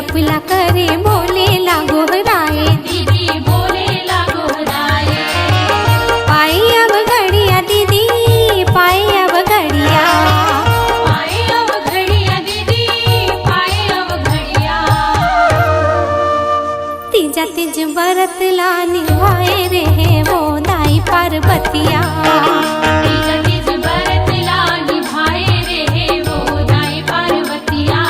तपला करे बोले लागो हराए, दीदी बोले लागो हराए। पाए अब घड़िया दीदी पाए अब घड़िया, पाए अब घड़िया दीदी पाए अब घड़िया। तीजा तीज व्रत ला निभाए रहे वो दाई पार्वतिया, तीजा तीज व्रत ला निभाए रहे वो दाई पार्वतिया।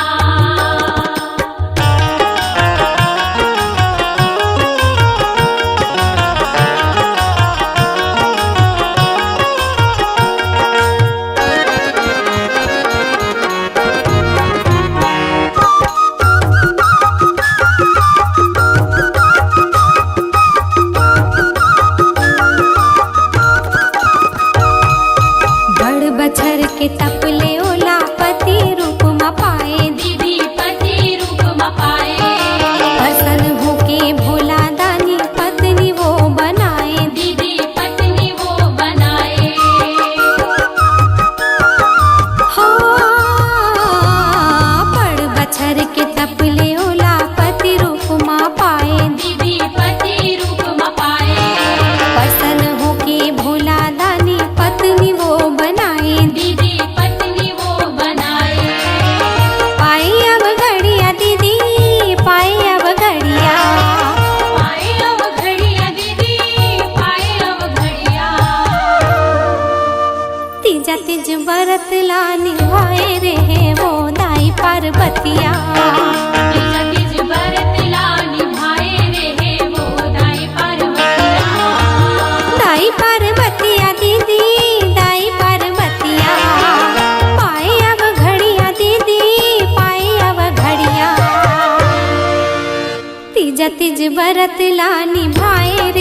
बड़ बछर के तपले ओला पति रूप में पाए, दीदी पति रूप में पाए। प्रसन्न होके भोला दानी पत्नी वो बनाए, दीदी पत्नी वो बनाए। हाँ बड़ बछर के तपले ओला पति रूप में पाए, दीदी पति रूप में पाए। प्रसन्न होके भोला दानी पत्नी वो बनाए, दीदी पत्नी वो बनाए। पाए अब घड़िया दीदी पाए अब घड़िया, पाए अब घड़िया दीदी पाए अब घड़िया। तीजा तीज व्रत ला निभाए रहे वो दाई पार्वतिया, तीजा तीज व्रत ला निभाए रहे वो दाई पार्वतिया। दाई पार्वतिया दीदी दाई पार्वतिया, पाए अब घड़िया दीदी पाए अब घड़िया। तीजा तीज व्रत ला निभाए